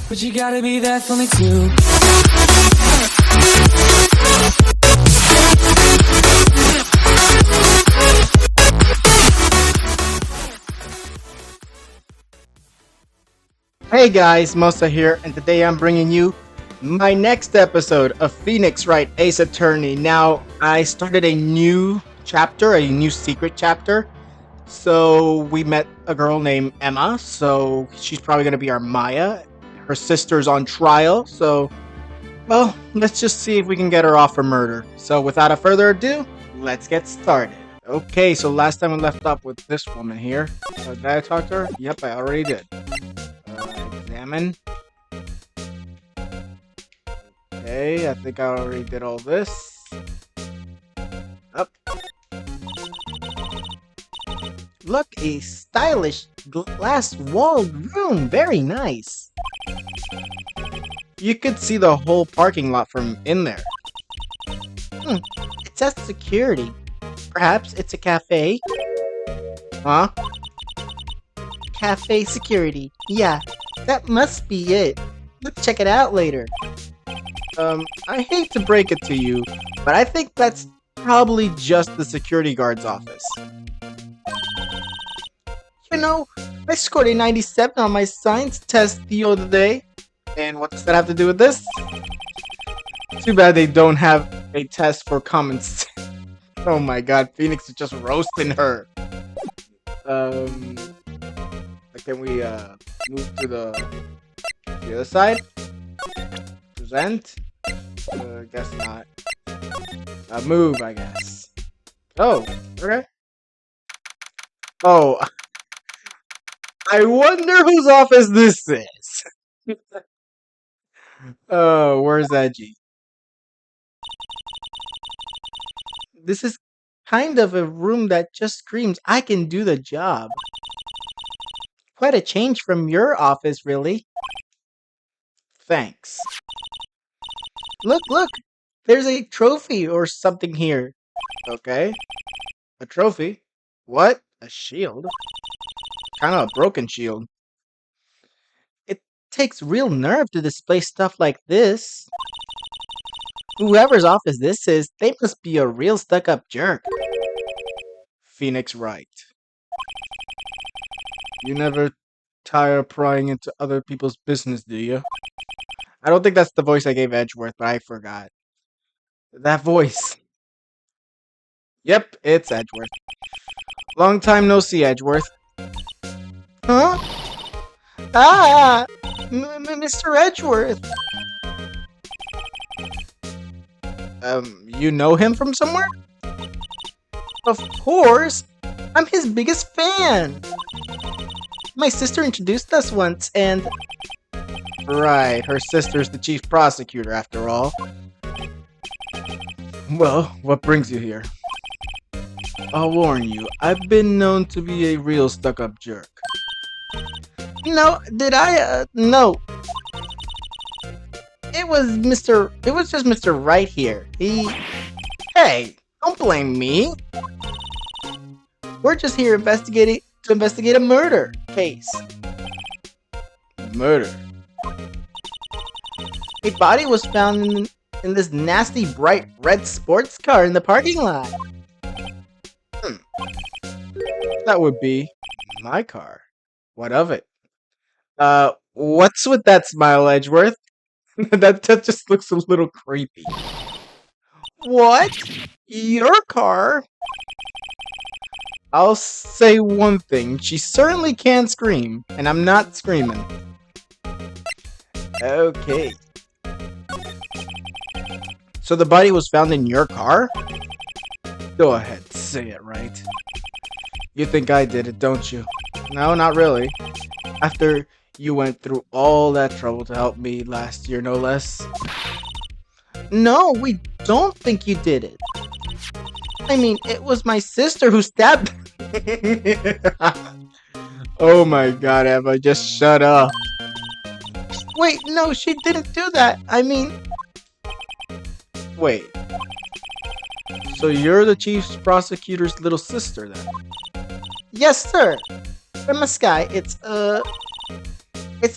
But you gotta be there for me too. Hey guys, Mosa here, and today I'm bringing you my next episode of Phoenix Wright Ace Attorney. Now, I started a new chapter, a new secret chapter. So, we met a girl named Emma, so she's probably going to be our Maya. Her sister's on trial, so, well, let's just see if we can get her off for murder. So, without a further ado, let's get started. Okay, so last time we left off with this woman here. Did I talk to her? Yep, I already did. Examine. Okay, I think I already did all this. Up. Look, a stylish glass-walled room. Very nice. You could see the whole parking lot from in there. It says security. Perhaps it's a cafe? Huh? Cafe security. Yeah, that must be it. Let's check it out later. I hate to break it to you, but I think that's probably just the security guard's office. You know, I scored a 97 on my science test the other day. And what does that have to do with this? Too bad they don't have a test for common sense. Oh my god, Phoenix is just roasting her. Can we move to the other side? Present? Guess not. Move, I guess. Oh, okay. Oh, I wonder whose office this is. Oh, where's Edgy? This is kind of a room that just screams, I can do the job. Quite a change from your office, really. Thanks. Look! There's a trophy or something here. Okay. A trophy? What? A shield? Kind of a broken shield. It takes real nerve to display stuff like this. Whoever's office this is, they must be a real stuck-up jerk. Phoenix Wright. You never tire of prying into other people's business, do you? I don't think that's the voice I gave Edgeworth, but I forgot. That voice. Yep, it's Edgeworth. Long time no see, Edgeworth. Huh? Ah! Mr. Edgeworth! You know him from somewhere? Of course! I'm his biggest fan! My sister introduced us once, and... Right, her sister's the chief prosecutor, after all. Well, what brings you here? I'll warn you, I've been known to be a real stuck-up jerk. No, did I, no. It was just Mr. Wright here. Hey, don't blame me. We're just here to investigate a murder case. Murder? A body was found in this nasty bright red sports car in the parking lot. That would be my car. What of it? What's with that smile, Edgeworth? that just looks a little creepy. What? Your car? I'll say one thing, she certainly can scream, and I'm not screaming. Okay. So the body was found in your car? Go ahead, say it right. You think I did it, don't you? No, not really. After you went through all that trouble to help me last year, no less. No, we don't think you did it. I mean, it was my sister who stabbed... Oh my god, Emma, just shut up. Wait, no, she didn't do that. I mean... Wait. So you're the chief prosecutor's little sister, then? Yes, sir. Emma Sky, it's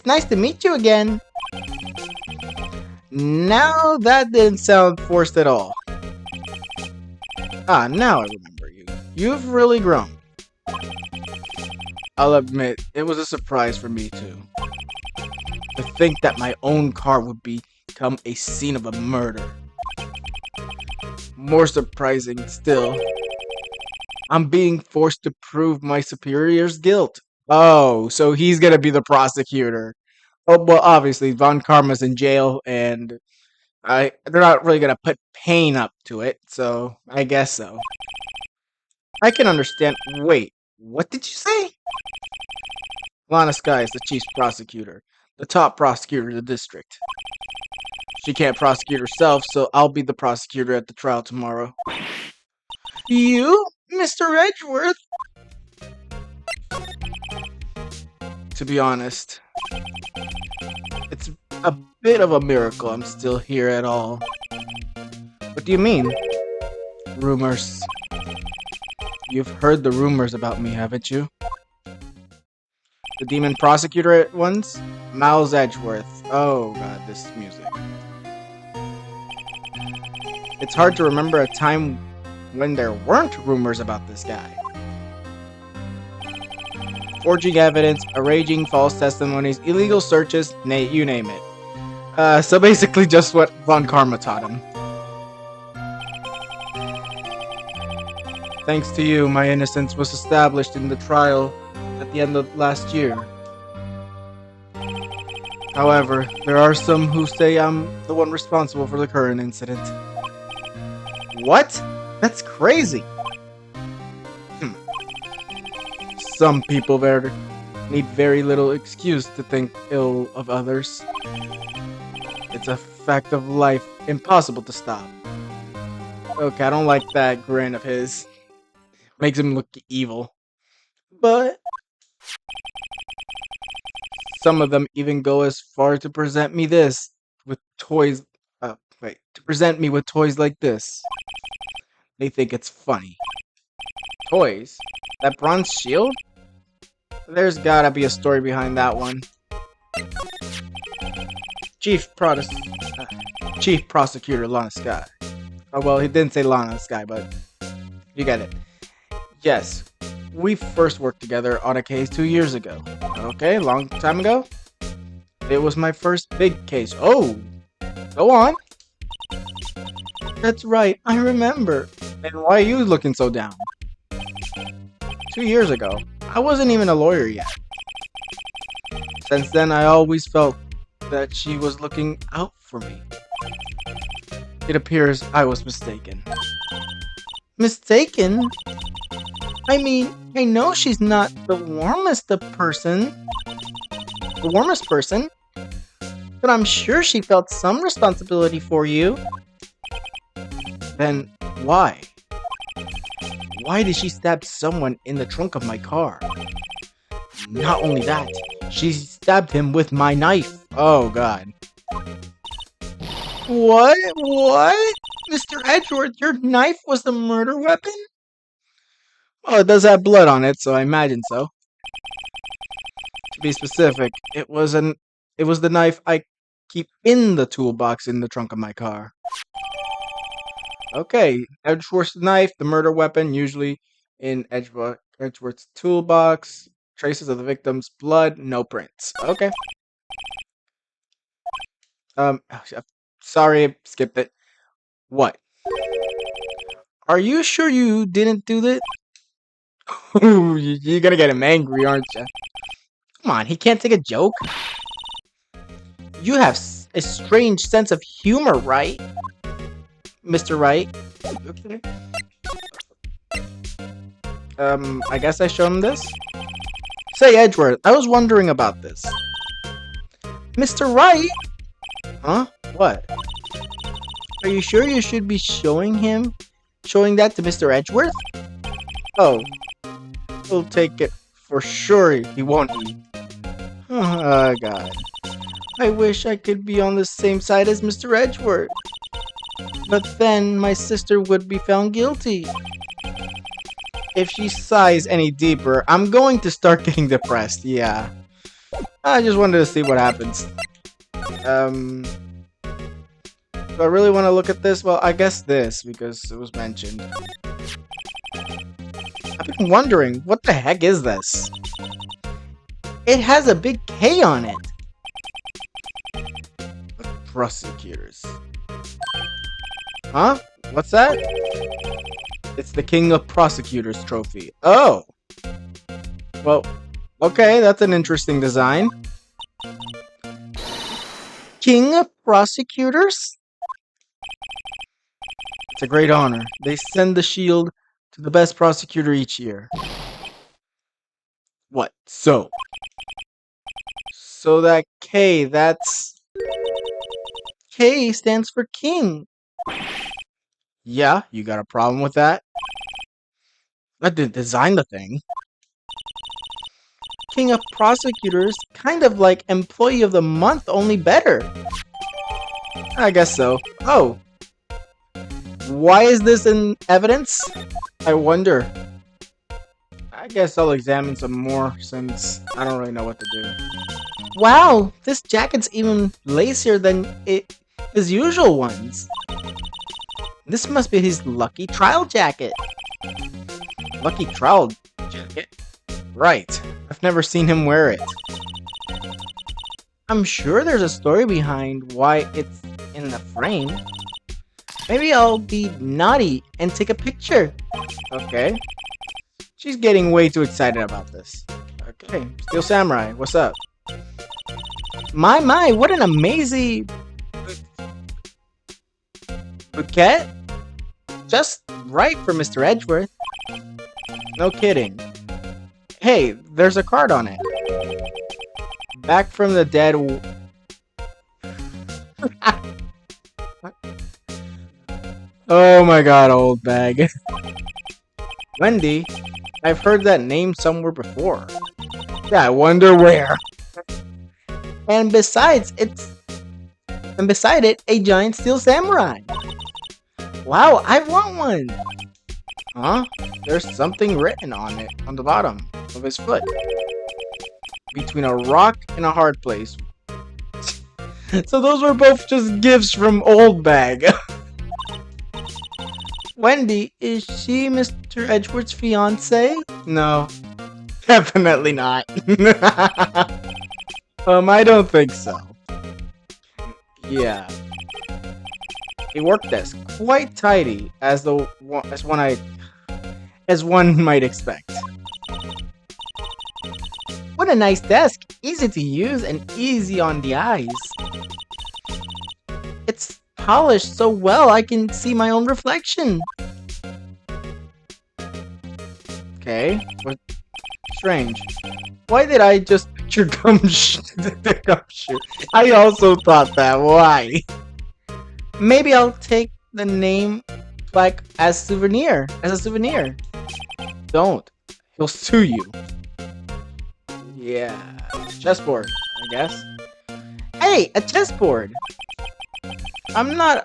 nice to meet you again. Now that didn't sound forced at all. Ah, now I remember you. You've really grown. I'll admit, it was a surprise for me too. To think that my own car would become a scene of a murder. More surprising still, I'm being forced to prove my superior's guilt. Oh, so he's gonna be the prosecutor. Oh, well, obviously, Von Karma's in jail, and they're not really gonna put pain up to it, so I guess so. I can understand. Wait, what did you say? Lana Sky is the chief prosecutor, the top prosecutor of the district. She can't prosecute herself, so I'll be the prosecutor at the trial tomorrow. You, Mr. Edgeworth? To be honest, it's a bit of a miracle I'm still here at all. What do you mean? Rumors. You've heard the rumors about me, haven't you? The demon prosecutor ones? Miles Edgeworth. Oh god, this music. It's hard to remember a time when there weren't rumors about this guy. Forging evidence, arranging false testimonies, illegal searches, you name it. So basically just what Von Karma taught him. Thanks to you, my innocence was established in the trial at the end of last year. However, there are some who say I'm the one responsible for the current incident. What? That's crazy. Some people there need very little excuse to think ill of others. It's a fact of life, impossible to stop. Okay, I don't like that grin of his. Makes him look evil. But some of them even go as far to present me this with toys. To present me with toys like this. They think it's funny. Toys? That bronze shield? There's gotta be a story behind that one. Chief Prosecutor Lana Sky. Oh, well, he didn't say Lana Sky, but you get it. Yes, we first worked together on a case 2 years ago. Okay, long time ago? It was my first big case. Oh, go on. That's right, I remember. And why are you looking so down? 2 years ago, I wasn't even a lawyer yet. Since then, I always felt that she was looking out for me. It appears I was mistaken. Mistaken? I mean, I know she's not the warmest person, but I'm sure she felt some responsibility for you. Then why? Why did she stab someone in the trunk of my car? Not only that, she stabbed him with my knife. Oh god. What? Mr. Edgeworth, your knife was the murder weapon? Well, it does have blood on it, so I imagine so. To be specific, it was the knife I keep in the toolbox in the trunk of my car. Okay, Edgeworth's knife, the murder weapon, usually in Edgeworth's toolbox. Traces of the victim's blood, no prints. Okay. Sorry, I skipped it. What? Are you sure you didn't do that? You're gonna get him angry, aren't you? Come on, he can't take a joke. You have a strange sense of humor, right? Mr. Wright? Okay. I guess I show him this? Say, Edgeworth, I was wondering about this. Mr. Wright? Huh? What? Are you sure you should be showing that to Mr. Edgeworth? Oh. He'll take it for sure, he won't he? Oh, God. I wish I could be on the same side as Mr. Edgeworth. But then my sister would be found guilty. If she sighs any deeper, I'm going to start getting depressed, yeah. I just wanted to see what happens. Do I really want to look at this? Well, I guess this, because it was mentioned. I've been wondering, what the heck is this? It has a big K on it. Prosecutors. Huh? What's that? It's the King of Prosecutors trophy. Oh! Well, okay, that's an interesting design. King of Prosecutors? It's a great honor. They send the shield to the best prosecutor each year. What? So that K, that's... K stands for king. Yeah, you got a problem with that? I didn't design the thing. King of Prosecutors, kind of like Employee of the Month, only better. I guess so. Oh. Why is this in evidence? I wonder. I guess I'll examine some more since I don't really know what to do. Wow, this jacket's even lacier than his usual ones. This must be his lucky trial jacket. Lucky trial jacket? Right. I've never seen him wear it. I'm sure there's a story behind why it's in the frame. Maybe I'll be naughty and take a picture. Okay. She's getting way too excited about this. Okay. Steel Samurai, what's up? My, what an amazing bouquet. Just right for Mr. Edgeworth. No kidding. Hey, there's a card on it. Back from the dead. Oh my god, old bag. Wendy, I've heard that name somewhere before. Yeah, I wonder where. And beside it, a giant steel samurai. Wow, I want one. Huh? There's something written on it on the bottom of his foot. Between a rock and a hard place. So those were both just gifts from old bag. Wendy, is she Mr. Edgeworth's fiance? No, definitely not. I don't think so. Yeah. A work desk, quite tidy, as one might expect. What a nice desk, easy to use and easy on the eyes. It's polished so well I can see my own reflection. Okay, what? Strange. Why did I just picture Gumshoe? I also thought that. Why? Maybe I'll take the name plaque as a souvenir. Don't. He'll sue you. Yeah. Chessboard, I guess. Hey, a chessboard! I'm not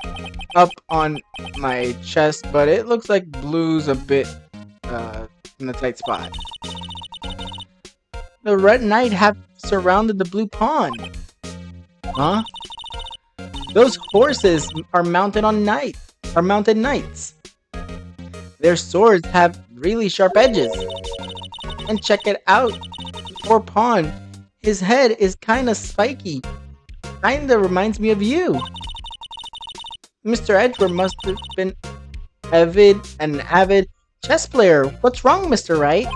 up on my chess, but it looks like blue's a bit in the tight spot. The red knight have surrounded the blue pawn. Huh? Those horses are mounted knights. Their swords have really sharp edges. And check it out. Poor pawn. His head is kinda spiky. Kinda reminds me of you. Mr. Edgeworth must have been an avid chess player. What's wrong, Mr. Wright?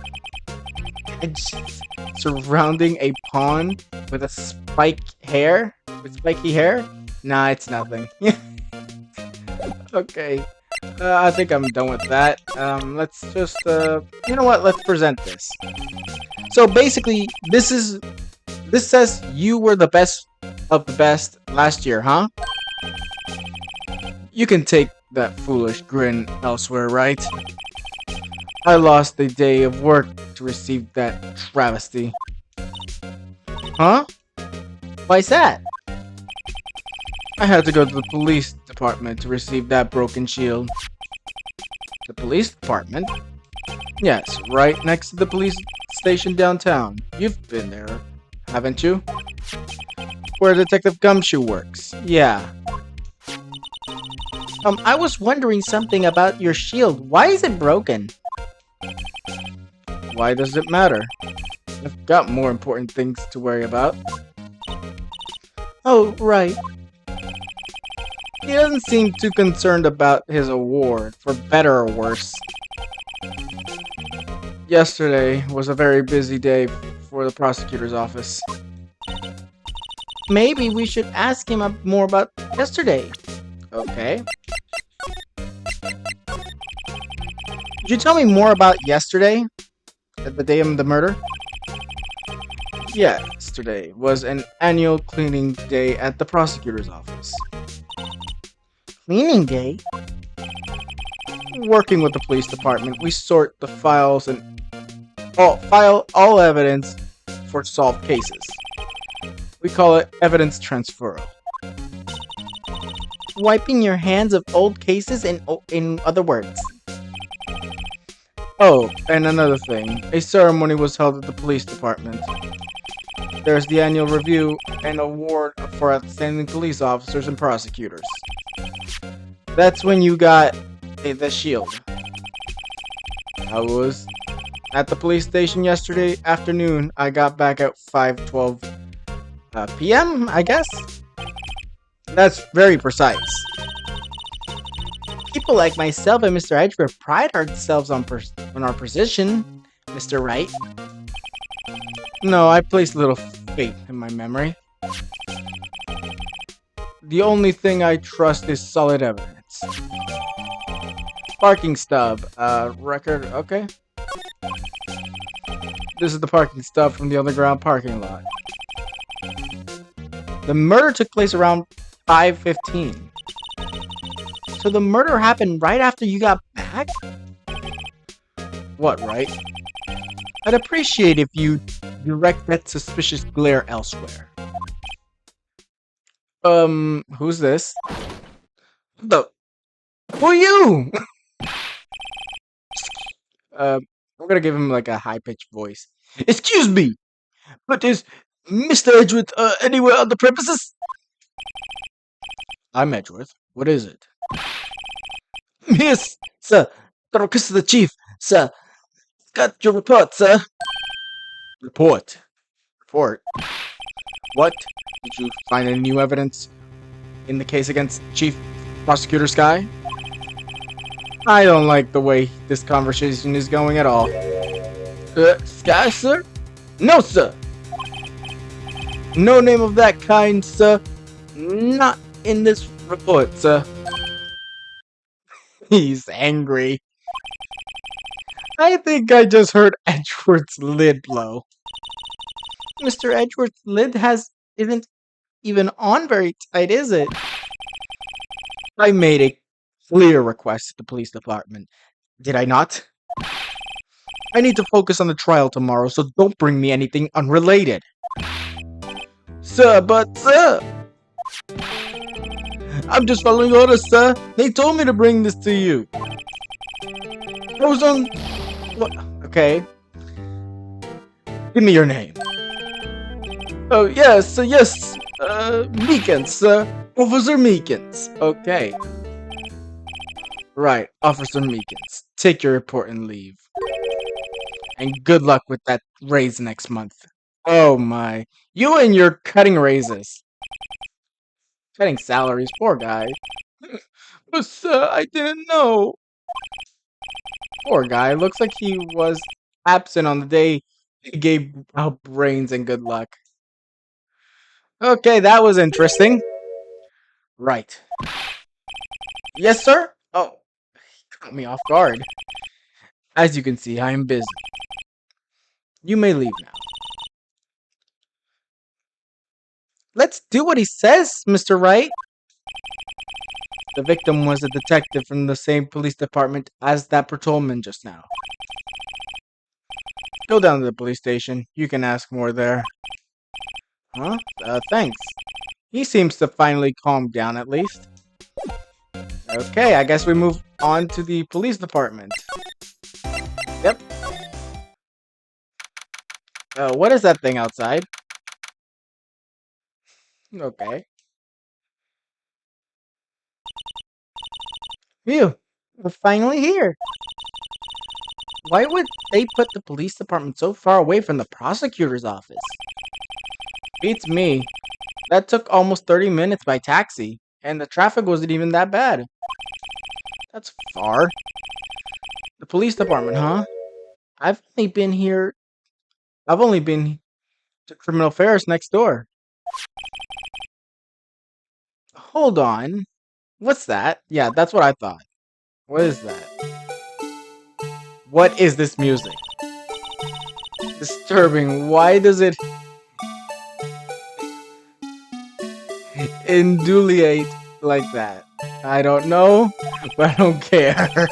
Surrounding a pawn with a spiky hair? Nah, it's nothing. Okay. I think I'm done with that. Let's just, you know what? Let's present this. So basically, this says you were the best of the best last year, huh? You can take that foolish grin elsewhere, right? I lost a day of work to receive that travesty. Huh? Why's that? I had to go to the police department to receive that broken shield. The police department? Yes, right next to the police station downtown. You've been there, haven't you? Where Detective Gumshoe works. Yeah. I was wondering something about your shield. Why is it broken? Why does it matter? I've got more important things to worry about. Oh, right. He doesn't seem too concerned about his award, for better or worse. Yesterday was a very busy day for the prosecutor's office. Maybe we should ask him more about yesterday. Okay. Could you tell me more about yesterday? The day of the murder? Yesterday was an annual cleaning day at the prosecutor's office. Cleaning day? Working with the police department, we sort the files and file all evidence for solved cases. We call it evidence transferal. Wiping your hands of old cases in other words. Oh, and another thing. A ceremony was held at the police department. There's the annual review and award for outstanding police officers and prosecutors. That's when you got the shield. I was at the police station yesterday afternoon. I got back at 5:12 p.m., I guess? That's very precise. People like myself and Mr. Edgeworth pride ourselves on our position, Mr. Wright. No, I place little faith in my memory. The only thing I trust is solid evidence. Parking stub, record, okay. This is the parking stub from the underground parking lot. The murder took place around 5:15. So the murder happened right after you got back? What, right? I'd appreciate if you direct that suspicious glare elsewhere. Who's this? Who are you? We're gonna give him like a high-pitched voice. Excuse me, but is Mr. Edgeworth anywhere on the premises? I'm Edgeworth. What is it? Yes, sir. The request of the chief, sir. Got your report, sir. Report? Report? What? Did you find any new evidence in the case against Chief Prosecutor Sky? I don't like the way this conversation is going at all. Sky, sir? No, sir. No name of that kind, sir. Not in this report, sir. He's angry. I think I just heard Edgeworth's lid blow. Mr. Edgeworth's lid isn't even on very tight, is it? I made a clear request to the police department. Did I not? I need to focus on the trial tomorrow, so don't bring me anything unrelated. Sir, but sir! I'm just following orders, sir. They told me to bring this to you. I was on... What? Okay. Give me your name. Oh, yes, yes. Meekins, sir. Officer Meekins. Okay. Right, Officer Meekins. Take your report and leave. And good luck with that raise next month. Oh my. You and your cutting raises. Cutting salaries, poor guy. But sir, I didn't know. Poor guy, looks like he was absent on the day he gave out brains and good luck. Okay, that was interesting. Right. Yes, sir? Oh, caught me off guard. As you can see, I am busy. You may leave now. Let's do what he says, Mr. Wright. The victim was a detective from the same police department as that patrolman just now. Go down to the police station. You can ask more there. Huh? Thanks. He seems to finally calm down at least. Okay, I guess we move on to the police department. Yep. What is that thing outside? Okay. Phew, we're finally here. Why would they put the police department so far away from the prosecutor's office? Beats me. That took almost 30 minutes by taxi, and the traffic wasn't even that bad. That's far. The police department, huh? I've only been here. I've only been to criminal affairs next door. Hold on. What's that? Yeah, that's what I thought. What is that? What is this music? Disturbing. Why does it indulate like that? I don't know, but I don't care.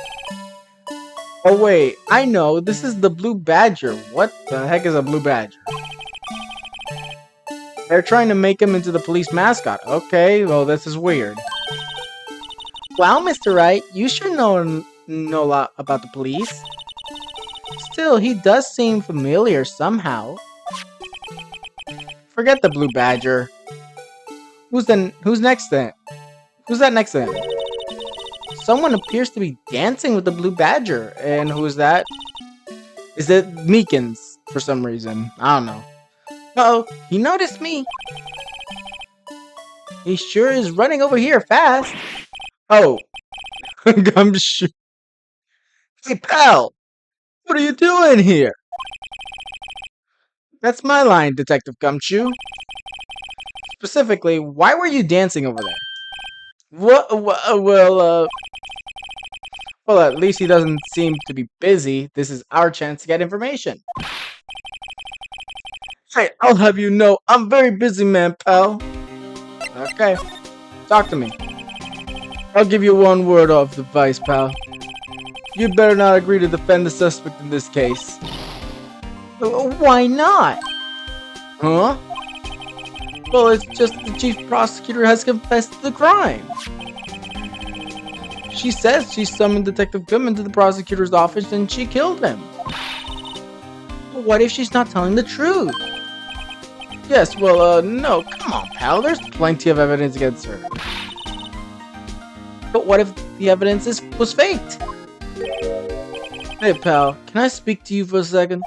Oh wait, I know. This is the Blue Badger. What the heck is a Blue Badger? They're trying to make him into the police mascot. Okay, well this is weird. Wow, Mr. Wright, you sure know a lot about the police. Still, he does seem familiar somehow. Forget the Blue Badger. Who's next then? Who's that next then? Someone appears to be dancing with the Blue Badger. And who's that? Is it Meekins for some reason? I don't know. Uh-oh, he noticed me. He sure is running over here fast. Oh, Gumshoe. Hey, pal, what are you doing here? That's my line, Detective Gumshoe. Specifically, why were you dancing over there? Well, at least he doesn't seem to be busy. This is our chance to get information. Hey, I'll have you know, I'm very busy, man, pal. Okay, talk to me. I'll give you one word of advice, pal. You better not agree to defend the suspect in this case. Why not? Huh? Well, it's just the chief prosecutor has confessed to the crime. She says she summoned Detective Goodman to the prosecutor's office and she killed him. But what if she's not telling the truth? Yes, well, no, come on, pal. There's plenty of evidence against her. But what if the evidence was faked? Hey, pal, can I speak to you for a second?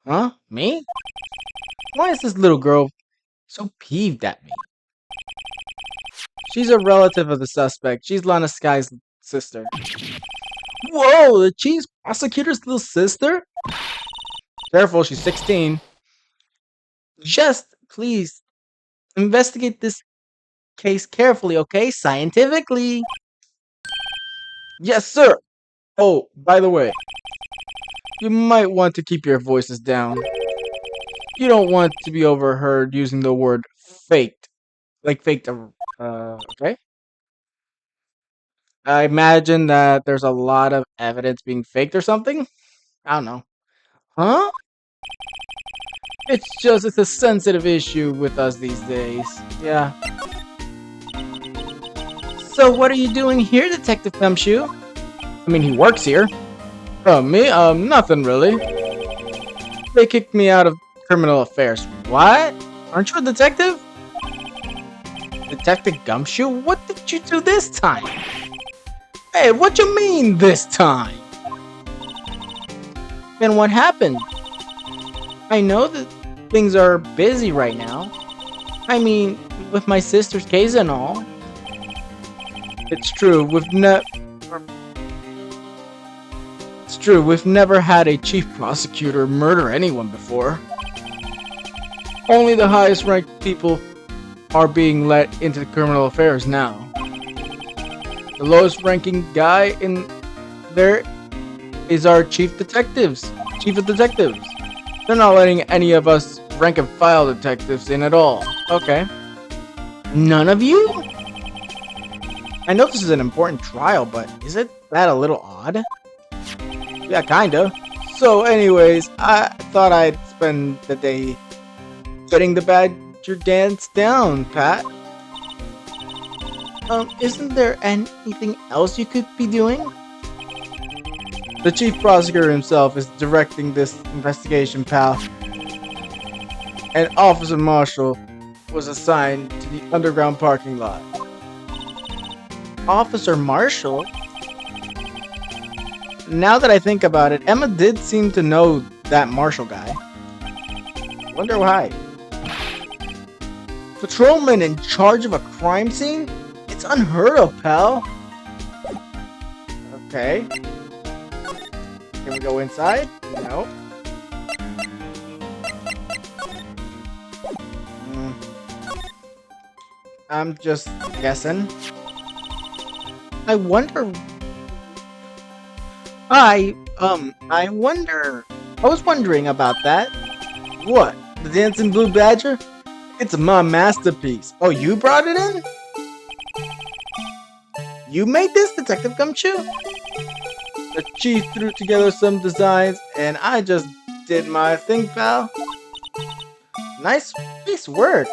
Huh? Me? Why is this little girl so peeved at me? She's a relative of the suspect. She's Lana Sky's sister. Whoa, the chief prosecutor's little sister? Careful, she's 16. Just, please, investigate this case carefully, okay? Scientifically. Yes, sir. Oh, by the way, you might want to keep your voices down. You don't want to be overheard using the word faked. Like faked, okay? I imagine that there's a lot of evidence being faked or something? I don't know. Huh? It's a sensitive issue with us these days. Yeah. So what are you doing here, Detective Gumshoe? I mean, he works here. Oh, me? Nothing really. They kicked me out of criminal affairs. What? Aren't you a detective? Detective Gumshoe? What did you do this time? Hey, what you mean this time? Then what happened? I know that things are busy right now. I mean, with my sister's case and all. It's true, we've never had a chief prosecutor murder anyone before. Only the highest ranked people are being let into criminal affairs now. The lowest ranking guy in there is our chief of detectives. They're not letting any of us rank and file detectives in at all. Okay. None of you? I know this is an important trial, but isn't that a little odd? Yeah, kinda. So anyways, I thought I'd spend the day getting the Badger dance down, Pat. Isn't there anything else you could be doing? The chief prosecutor himself is directing this investigation, pal. An officer marshal was assigned to the underground parking lot. Officer Marshall? now that I think about it, Emma did seem to know that Marshall guy. Wonder why. Patrolman in charge of a crime scene? It's unheard of, pal. Okay. Can we go inside? No. I'm just guessing. I wonder. I was wondering about that. What? The Dancing Blue Badger? It's my masterpiece. Oh, you brought it in? You made this, Detective Gumshoe? The chief threw together some designs, and I just did my thing, pal. Nice work.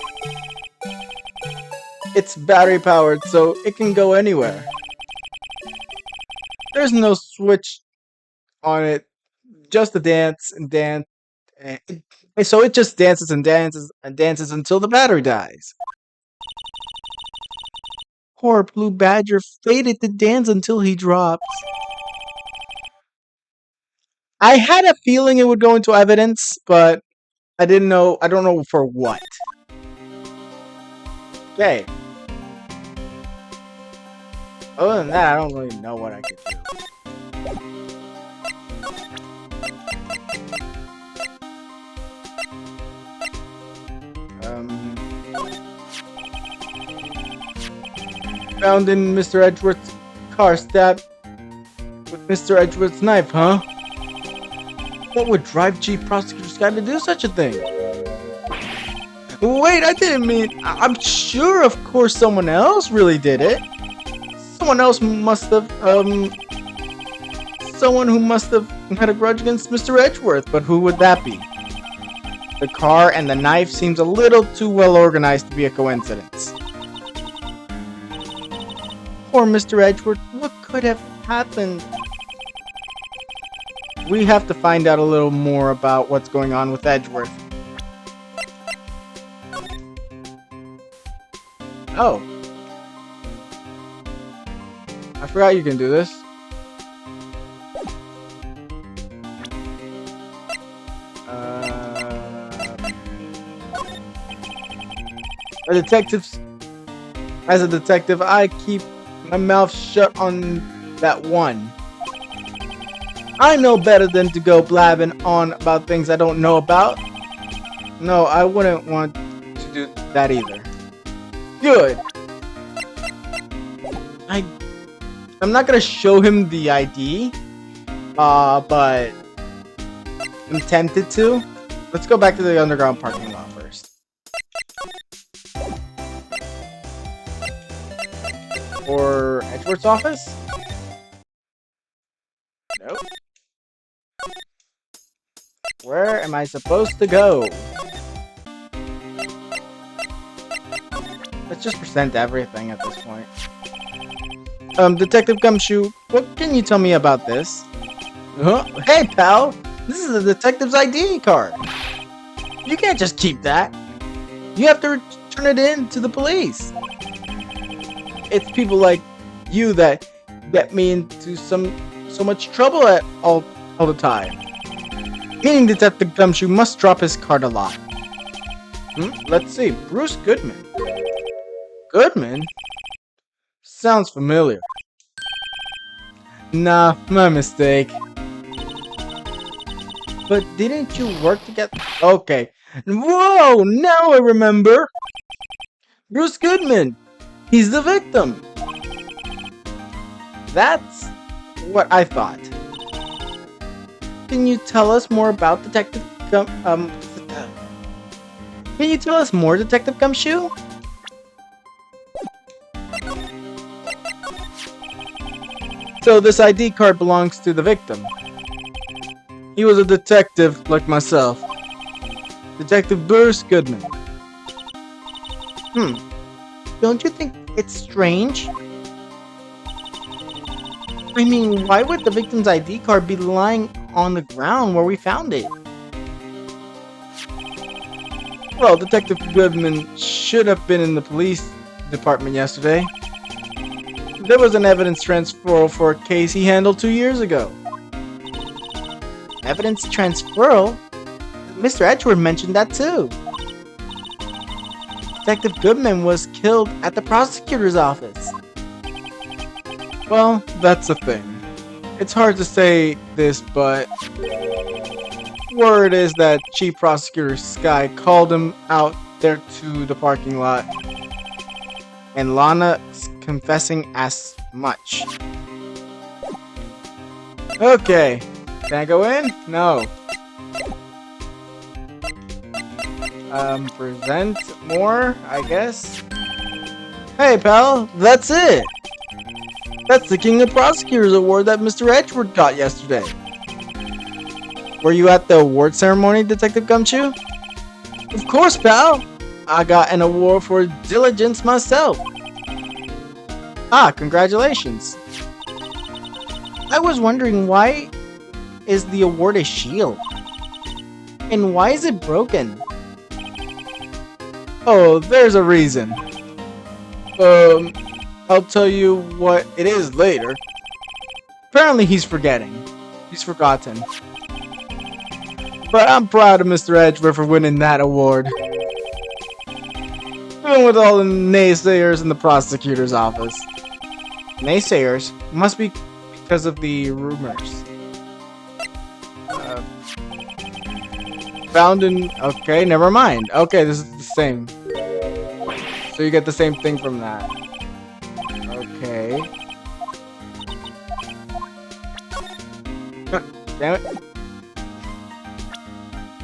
It's battery powered, so it can go anywhere. There's no switch on it, just a dance and dance. And so it just dances and dances and dances until the battery dies. Poor Blue Badger faded to dance until he drops. I had a feeling it would go into evidence, but I don't know for what. Okay. Other than that, I don't really know what I could do. Found in Mr. Edgeworth's car, stabbed with Mr. Edgeworth's knife, huh? What would drive Chief Prosecutor Scott to do such a thing? Wait, I didn't mean... I'm sure, of course, someone else really did it. Someone else must have, someone who must have had a grudge against Mr. Edgeworth, but who would that be? The car and the knife seems a little too well organized to be a coincidence. Poor Mr. Edgeworth, what could have happened? We have to find out a little more about what's going on with Edgeworth. Oh. I forgot you can do this. As a detective, I keep my mouth shut on that one. I know better than to go blabbing on about things I don't know about. No, I wouldn't want to do that either. Good. I'm not gonna show him the ID, but I'm tempted to. Let's go back to the underground parking lot first. Or Edgeworth's office? Nope. Where am I supposed to go? Let's just present everything at this point. Detective Gumshoe, what can you tell me about this? Huh? Hey, pal! This is a detective's ID card! You can't just keep that! You have to return it in to the police! It's people like you that get me into so much trouble all the time. Meaning Detective Gumshoe must drop his card a lot. Let's see. Bruce Goodman. Goodman? Sounds familiar. Nah, my mistake. But didn't you work together? Okay. Whoa! Now I remember! Bruce Goodman! He's the victim! That's what I thought. Can you tell us more about Detective Can you tell us more, Detective Gumshoe? So this ID card belongs to the victim. He was a detective like myself. Detective Bruce Goodman. Don't you think it's strange? I mean, why would the victim's ID card be lying on the ground where we found it? Well, Detective Goodman should have been in the police department yesterday. There was an evidence transfer for a case he handled 2 years ago. Evidence transferal? Mr. Edgeworth mentioned that too. Detective Goodman was killed at the prosecutor's office. Well, that's the thing. It's hard to say this, but word is that Chief Prosecutor Sky called him out there to the parking lot, and Lana's confessing as much. Okay, can I go in? No. Present more, I guess. Hey, pal, that's it. That's the King of Prosecutors Award that Mr. Edgeworth got yesterday. Were you at the award ceremony, Detective Gumshoe? Of course, pal. I got an award for diligence myself. Ah, congratulations. I was wondering, why is the award a shield? And why is it broken? Oh, there's a reason. I'll tell you what it is later. Apparently he's forgetting. He's forgotten. But I'm proud of Mr. Edgeworth for winning that award. Even with all the naysayers in the prosecutor's office. Naysayers? Must be because of the rumors. Found in... Okay, never mind. Okay, this is the same. So you get the same thing from that. Okay. Damn it.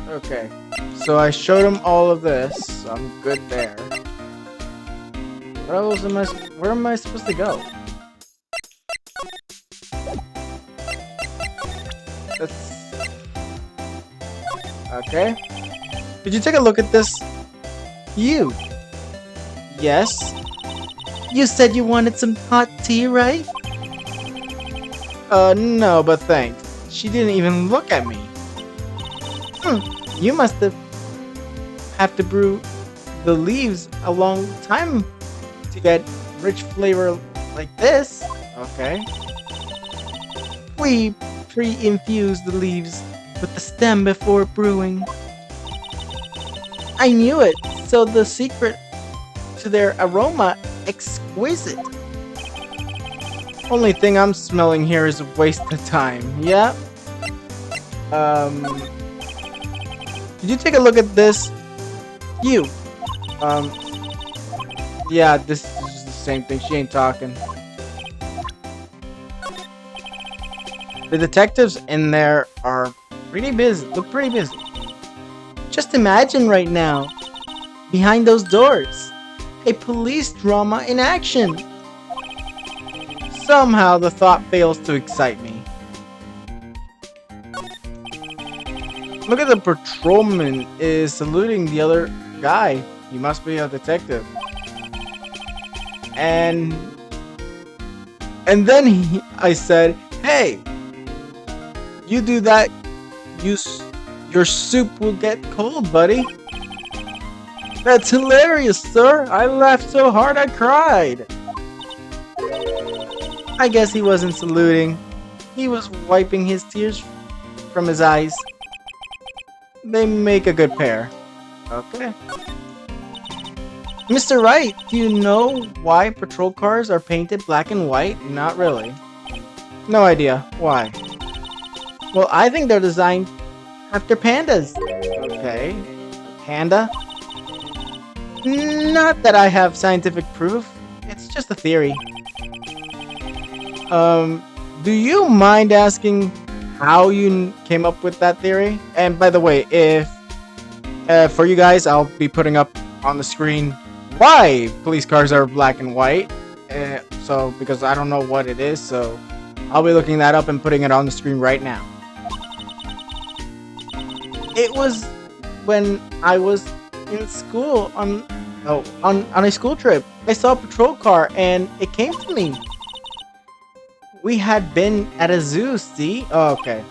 Okay. So I showed him all of this. So I'm good there. What else am I... Where am I supposed to go? That's... Okay. Did you take a look at this? You. Yes. You said you wanted some hot tea, right? No, but thanks. She didn't even look at me. You must have to brew the leaves a long time to get rich flavor like this. Okay. We pre-infuse the leaves with the stem before brewing. I knew it. So the secret to their aroma, exquisite. Only thing I'm smelling here is a waste of time. Yeah. Did you take a look at this? You. Yeah, this is just the same thing. She ain't talking. The detectives in there are pretty busy. Look pretty busy. Just imagine right now, behind those doors, a police drama in action. Somehow the thought fails to excite me. Look at the patrolman is saluting the other guy. He must be a detective. And then I said, "Hey, you do that, your soup will get cold, buddy." That's hilarious, sir. I laughed so hard I cried. I guess he wasn't saluting. He was wiping his tears from his eyes. They make a good pair. Okay. Mr. Wright, do you know why patrol cars are painted black and white? Not really. No idea. Why? Well, I think they're designed after pandas. Okay. Panda? Not that I have scientific proof. It's just a theory. Do you mind asking how you came up with that theory? And by the way, if for you guys, I'll be putting up on the screen why police cars are black and white. So because I don't know what it is, so I'll be looking that up and putting it on the screen right now. It was when I was in school on a school trip. I saw a patrol car and it came to me. We had been at a zoo, see? Oh, okay.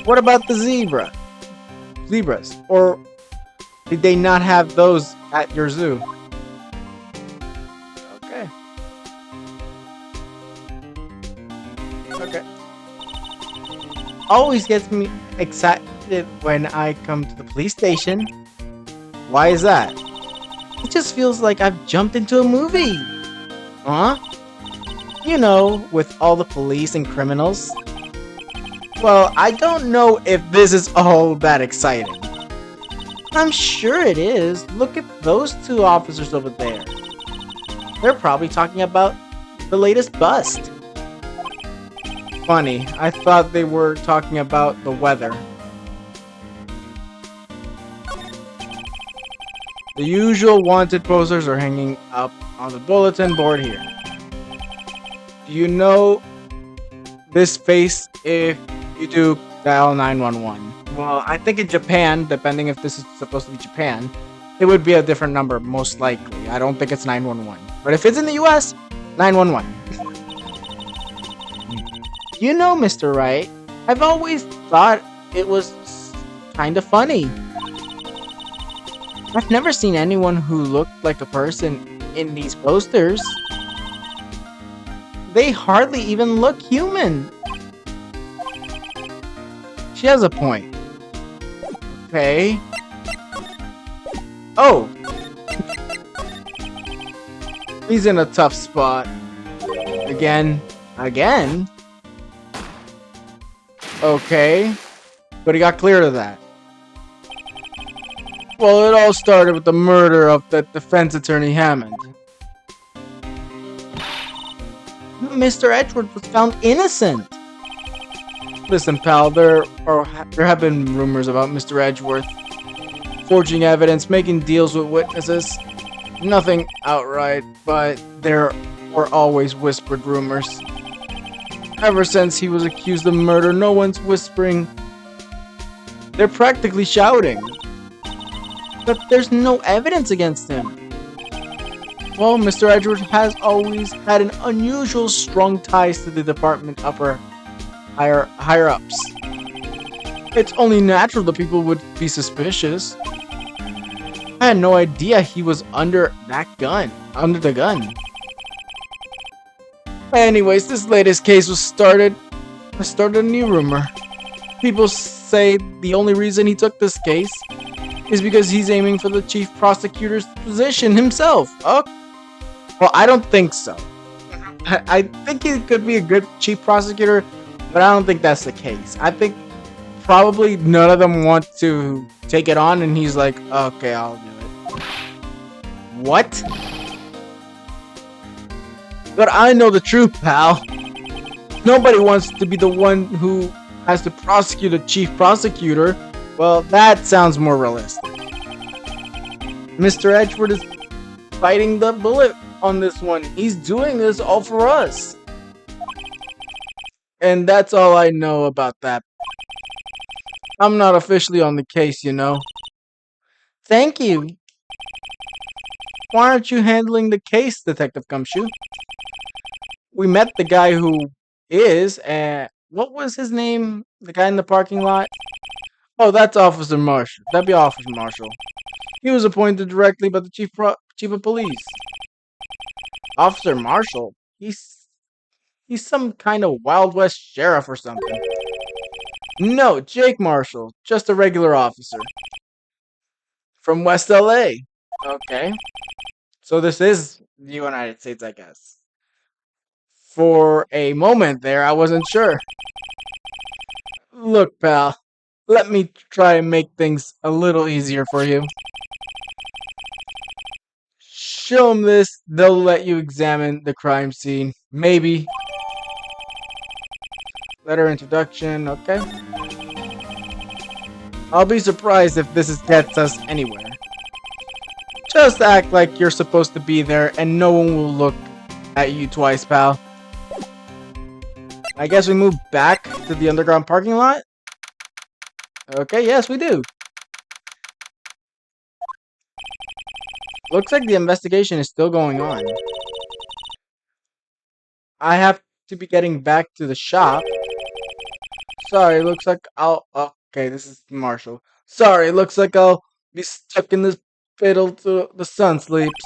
What about the zebras? Or did they not have those at your zoo? Okay. Okay. always gets me excited when I come to the police station. Why is that? It just feels like I've jumped into a movie. Huh? You know, with all the police and criminals. Well, I don't know if this is all that exciting. I'm sure it is. Look at those two officers over there. They're probably talking about the latest bust. Funny, I thought they were talking about the weather. The usual wanted posters are hanging up on the bulletin board here. Do you know this face? If you do, dial 911. Well, I think in Japan, depending if this is supposed to be Japan, it would be a different number, most likely. I don't think it's 911. But if it's in the US, 911. You know, Mr. Wright, I've always thought it was kind of funny. I've never seen anyone who looked like a person in these posters. They hardly even look human. She has a point. Okay. Oh! He's in a tough spot. Again. Again? Okay. But he got clear of that. Well, it all started with the murder of the defense attorney Hammond. Mr. Edgeworth was found innocent. Listen, pal, there have been rumors about Mr. Edgeworth forging evidence, making deals with witnesses. Nothing outright, but there were always whispered rumors. Ever since he was accused of murder, no one's whispering. They're practically shouting. But there's no evidence against him. Well, Mr. Edgeworth has always had an unusual strong ties to the department higher ups. It's only natural that people would be suspicious. I had no idea he was under the gun. Anyways, this latest case started a new rumor. People say the only reason he took this case is because he's aiming for the chief prosecutor's position himself. Oh, well, I don't think so. I think he could be a good chief prosecutor, but I don't think that's the case. I think probably none of them want to take it on, and he's like, okay, I'll do it. What? But I know the truth, pal. Nobody wants to be the one who has to prosecute a chief prosecutor. Well, that sounds more realistic. Mr. Edgeworth is biting the bullet on this one. He's doing this all for us. And that's all I know about that. I'm not officially on the case, you know. Thank you. Why aren't you handling the case, Detective Gumshoe? We met the guy who is, what was his name? The guy in the parking lot? Oh, that's Officer Marshall. That'd be Officer Marshall. He was appointed directly by the chief of police. Officer Marshall? He's some kind of Wild West sheriff or something. No, Jake Marshall. Just a regular officer. From West LA. Okay. So this is the United States, I guess. For a moment there, I wasn't sure. Look, pal. Let me try and make things a little easier for you. Show them this, they'll let you examine the crime scene. Maybe. Letter introduction, okay. I'll be surprised if this gets us anywhere. Just act like you're supposed to be there and no one will look at you twice, pal. I guess we move back to the underground parking lot? Okay, yes, we do. Looks like the investigation is still going on. I have to be getting back to the shop. Sorry, looks like okay, this is Marshall. Sorry, looks like I'll be stuck in this fiddle till the sun sleeps.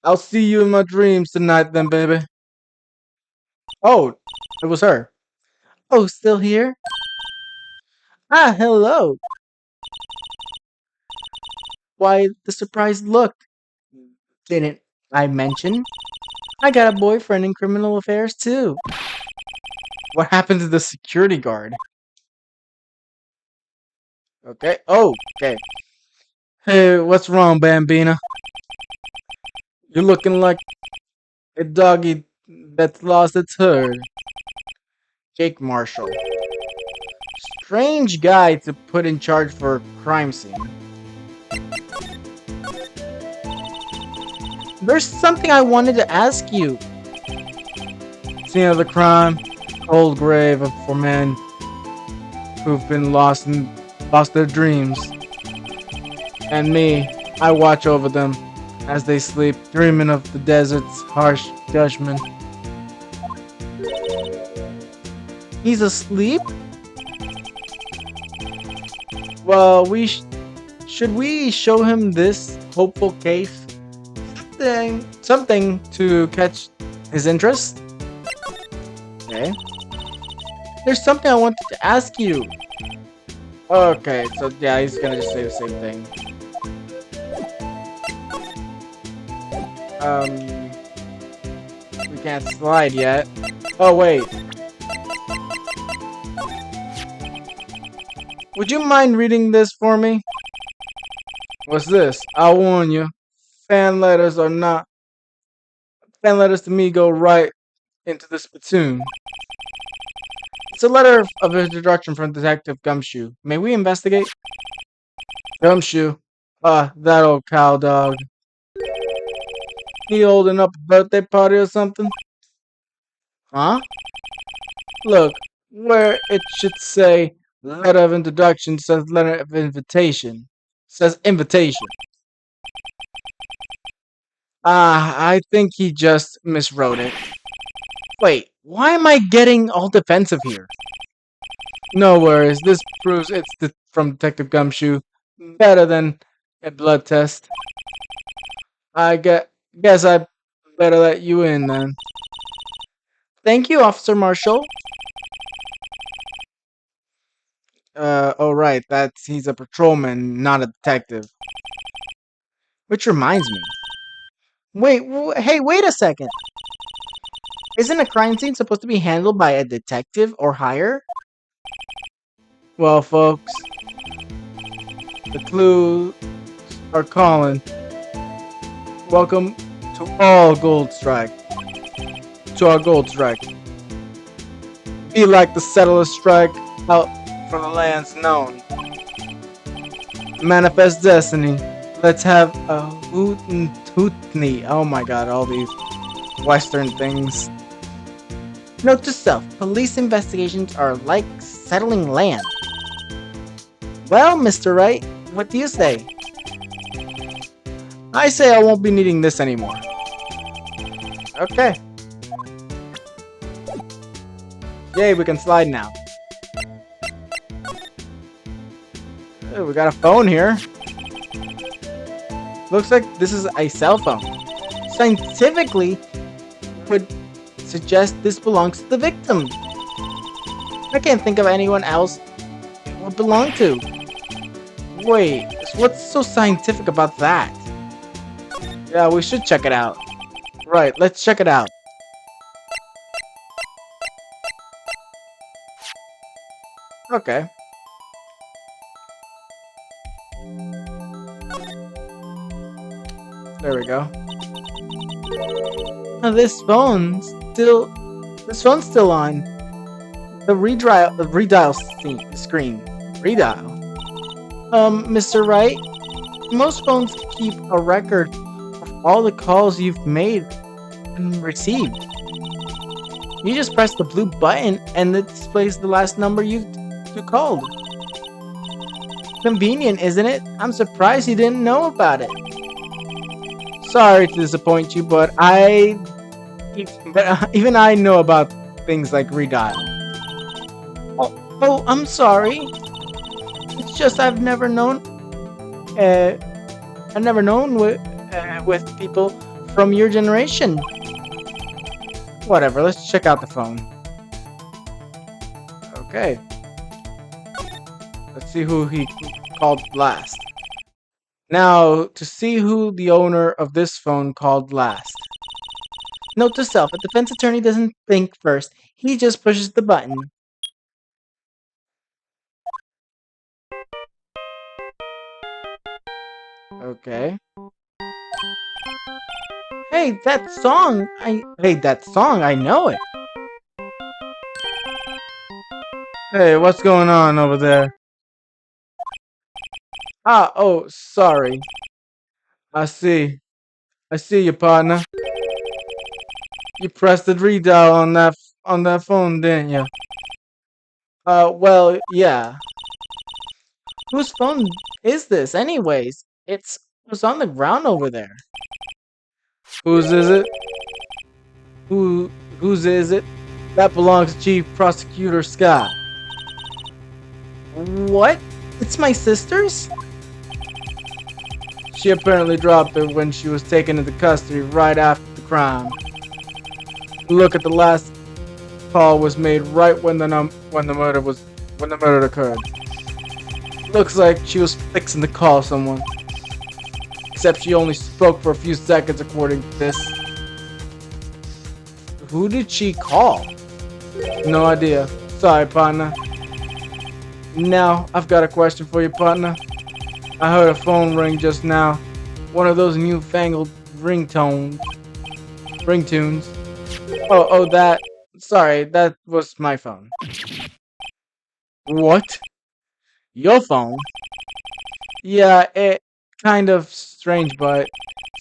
I'll see you in my dreams tonight then, baby. Oh, It was her. Oh, still here? Ah, hello. Why, the surprised look. Didn't I mention? I got a boyfriend in criminal affairs too. What happened to the security guard? Okay. Oh, okay. Hey, what's wrong, Bambina? You're looking like a doggy that's lost its herd. Jake Marshall. Strange guy to put in charge for a crime scene. There's something I wanted to ask you. Scene of the crime, cold grave for men who've been lost their dreams. And me, I watch over them as they sleep, dreaming of the desert's harsh judgment. He's asleep? Well, should we show him this hopeful case? Something to catch his interest? Okay. There's something I wanted to ask you. Okay, so yeah, he's gonna just say the same thing. We can't slide yet. Oh, wait. Would you mind reading this for me? What's this? I'll warn you. Fan letters to me go right into the spittoon. It's a letter of introduction from Detective Gumshoe. May we investigate? Gumshoe. That old cow dog. He holding up a birthday party or something? Huh? Look, where it should say letter of introduction says letter of invitation. Says invitation. I think he just miswrote it. Wait, why am I getting all defensive here? No worries, this proves it's from Detective Gumshoe. Better than a blood test. Guess I better let you in then. Thank you, Officer Marshall. Oh right, he's a patrolman, not a detective. Which reminds me. Hey, wait a second. Isn't a crime scene supposed to be handled by a detective or higher? Well, folks, the clues are calling. Welcome to our Gold Strike. Be like the settlers strike out for the lands known. Manifest destiny. Let's have a hootney. Oh my god, all these Western things. Note to self, police investigations are like settling land. Well, Mr. Wright, what do you say? I say I won't be needing this anymore. Okay. Yay, we can slide now. Oh, we got a phone here. Looks like this is a cell phone. Scientifically, would suggest this belongs to the victim. I can't think of anyone else it would belong to. Wait, what's so scientific about that? Yeah, we should check it out. Right, let's check it out. Okay. There we go. Now this phone's still on. The redial screen. Redial. Mr. Wright, most phones keep a record of all the calls you've made and received. You just press the blue button and it displays the last number you called. Convenient, isn't it? I'm surprised you didn't know about it. Sorry to disappoint you, but even I know about things like redial. Oh, I'm sorry. It's just I've never known with people from your generation. Whatever, let's check out the phone. Okay. Let's see who he called last. Now, to see who the owner of this phone called last. Note to self, a defense attorney doesn't think first. He just pushes the button. Okay. Hey, that song! I know it! Hey, what's going on over there? Ah, oh, sorry. I see. I see you, partner. You pressed the redial on that phone, didn't you? Well, yeah. Whose phone is this, anyways? It was on the ground over there. Whose is it? Whose is it? That belongs to Chief Prosecutor Scott. What? It's my sister's? She apparently dropped it when she was taken into custody right after the crime. Look at the last call was made right when the murder occurred. Looks like she was fixing to call someone. Except she only spoke for a few seconds according to this. Who did she call? No idea. Sorry, partner. Now, I've got a question for you, partner. I heard a phone ring just now. One of those newfangled ringtunes. Oh, that. Sorry, that was my phone. What? Your phone? Yeah, it kind of strange, but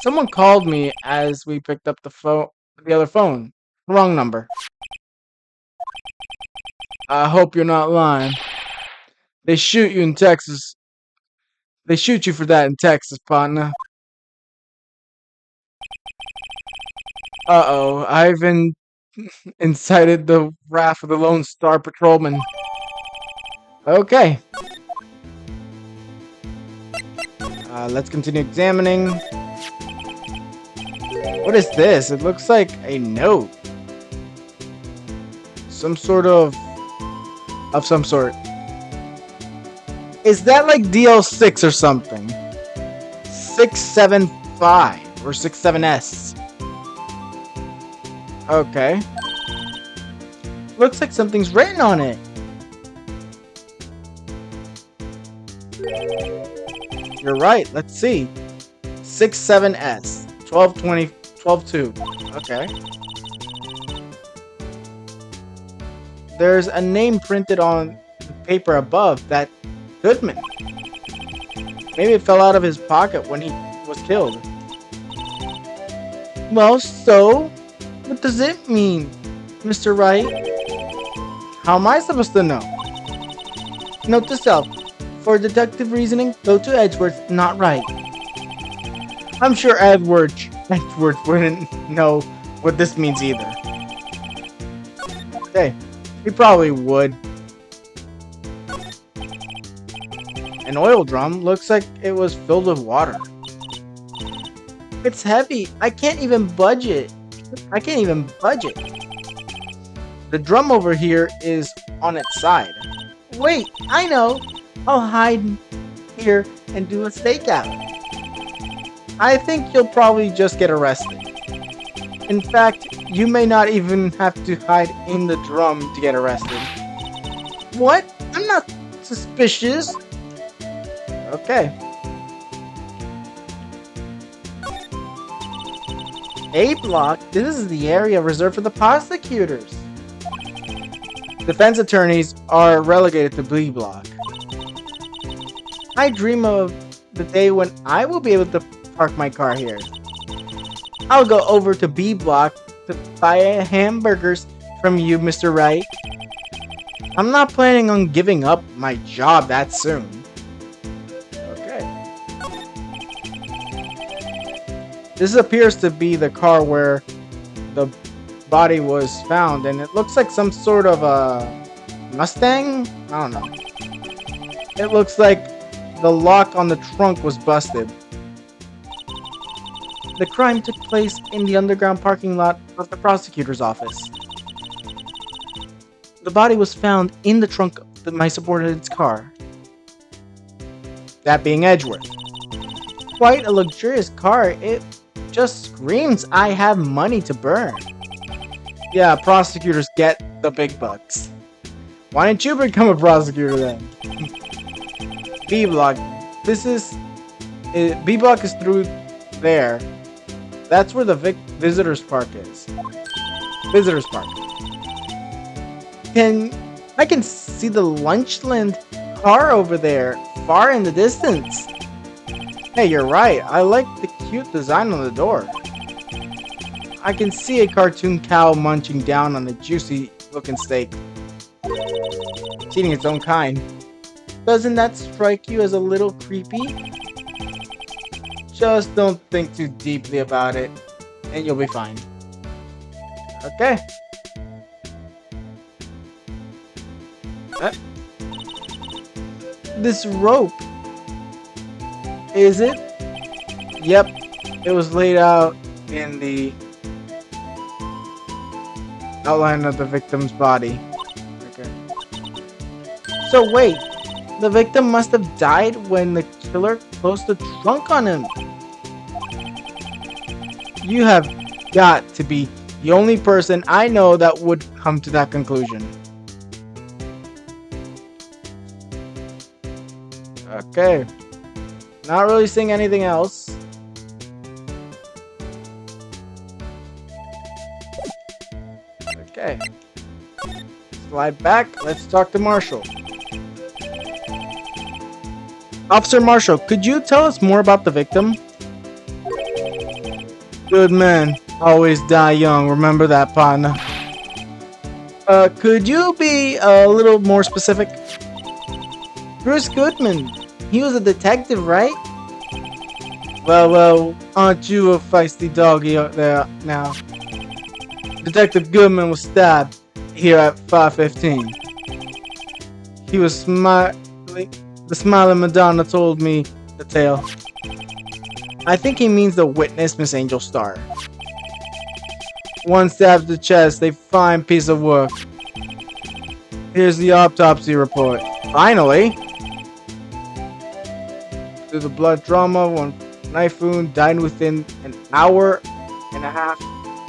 someone called me as we picked up the other phone. Wrong number. I hope you're not lying. They shoot you in Texas. They shoot you for that in Texas, partner. Uh-oh, I've incited the wrath of the Lone Star Patrolman. Okay. Let's continue examining. What is this? It looks like a note. Some sort. Is that like DL6 or something? 675 or 67S. Okay. Looks like something's written on it. You're right. Let's see. 67S. 1220. 122. Okay. There's a name printed on the paper above. That Goodman. Maybe it fell out of his pocket when he was killed. Well, so? What does it mean, Mr. Wright? How am I supposed to know? Note to self. For deductive reasoning, go to Edgeworth, not Wright. I'm sure Edgeworth wouldn't know what this means either. Okay, he probably would. An oil drum looks like it was filled with water. It's heavy. I can't even budge it. The drum over here is on its side. Wait, I know. I'll hide here and do a stakeout. I think you'll probably just get arrested. In fact, you may not even have to hide in the drum to get arrested. What? I'm not suspicious. Okay. A block? This is the area reserved for the prosecutors. Defense attorneys are relegated to B block. I dream of the day when I will be able to park my car here. I'll go over to B block to buy hamburgers from you, Mr. Wright. I'm not planning on giving up my job that soon. Okay. This appears to be the car where the body was found, and it looks like some sort of a Mustang? I don't know. It looks like the lock on the trunk was busted. The crime took place in the underground parking lot of the prosecutor's office. The body was found in the trunk of my subordinate's car. That being Edgeworth. Quite a luxurious car. It just screams I have money to burn. Yeah, prosecutors get the big bucks. Why didn't you become a prosecutor then? B block. B block is through there. That's where the visitors park is. Visitors park. I can see the Lunchland car over there, far in the distance. Hey, you're right. I like the cute design on the door. I can see a cartoon cow munching down on a juicy looking steak. It's eating its own kind. Doesn't that strike you as a little creepy? Just don't think too deeply about it, and you'll be fine. Okay. This rope. Is it? Yep. It was laid out in the outline of the victim's body. Okay. So wait. The victim must have died when the killer closed the trunk on him. You have got to be the only person I know that would come to that conclusion. Okay. Not really seeing anything else. Okay. Slide back. Let's talk to Marshall. Officer Marshall, could you tell us more about the victim? Good men always die young, remember that, partner. Could you be a little more specific? Bruce Goodman. He was a detective, right? Well, aren't you a feisty doggy out there now? Detective Goodman was stabbed here at 5:15. He was smiling. The smiling Madonna told me the tale. I think he means the witness, Miss Angel Star. One stab to the chest, a fine piece of work. Here's the autopsy report. Finally! Through the blood trauma, one knife wound, died within an hour and a half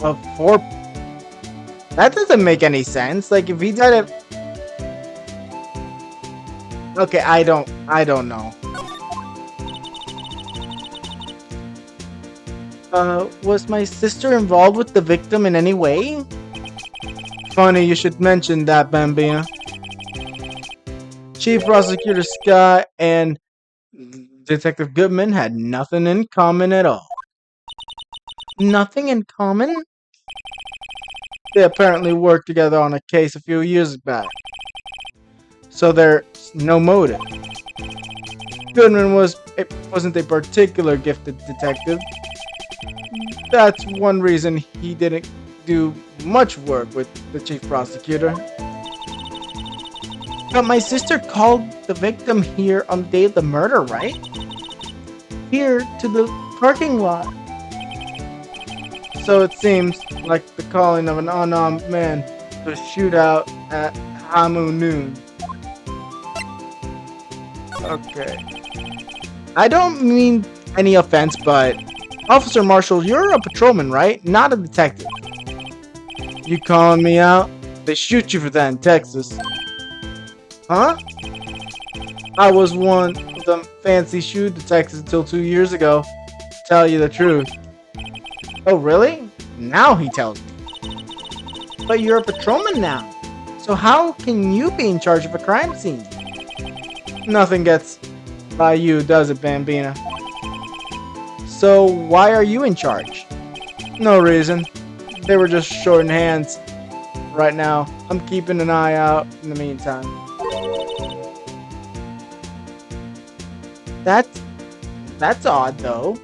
of 4. That doesn't make any sense. Like, if he died at... Okay, I don't know. Was my sister involved with the victim in any way? Funny you should mention that, Bambina. Chief Prosecutor Scott and Detective Goodman had nothing in common at all. Nothing in common? They apparently worked together on a case a few years back. So there's no motive. Goodman wasn't a particular gifted detective. That's one reason he didn't do much work with the chief prosecutor. But my sister called the victim here on the day of the murder, right? Here to the parking lot. So it seems like the calling of an unarmed man to a shootout at high noon. Okay. I don't mean any offense, but Officer Marshall, you're a patrolman, right? Not a detective. You calling me out? They shoot you for that in Texas. Huh? I was one of them fancy shoe detectives until 2 years ago. To tell you the truth. Oh, really? Now he tells me. But you're a patrolman now. So how can you be in charge of a crime scene? Nothing gets by you, does it, Bambina? So why are you in charge? No reason. They were just shorting hands right now. I'm keeping an eye out in the meantime. That's odd, though.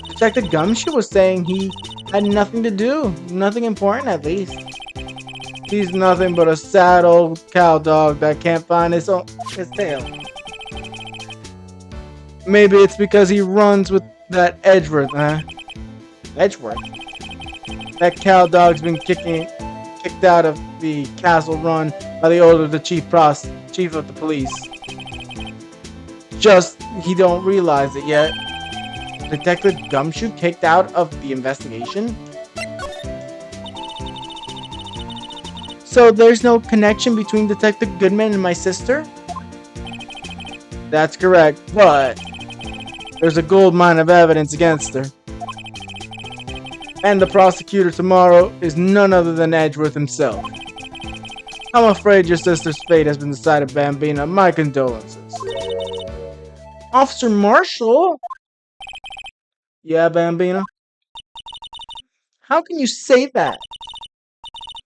Detective Gumshoe was saying he had nothing to do. Nothing important, at least. He's nothing but a sad old cow dog that can't find his tail. Maybe it's because he runs with that Edgeworth, huh? Edgeworth? That cow dog's been kicking kicked out of the castle run by the order of the chief of the police. Just he don't realize it yet. Detective Gumshoe kicked out of the investigation? So there's no connection between Detective Goodman and my sister? That's correct, but there's a gold mine of evidence against her. And the prosecutor tomorrow is none other than Edgeworth himself. I'm afraid your sister's fate has been decided, Bambina. My condolences. Officer Marshall? Yeah, Bambina? How can you say that?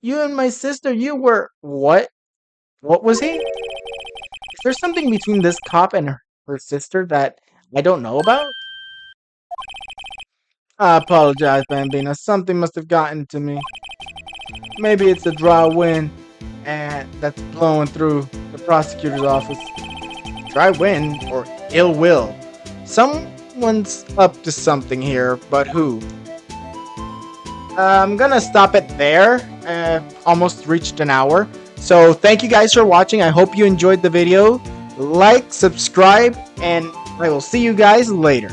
You and my sister, you were... What? What was he? Is there something between this cop and her sister that I don't know about? I apologize, Bambina. Something must have gotten to me. Maybe it's the dry wind that's blowing through the prosecutor's office. Dry wind or ill will? Someone's up to something here, but who? I'm gonna stop it there. Almost reached an hour. So thank you guys for watching. I hope you enjoyed the video. Like, subscribe, and I will see you guys later.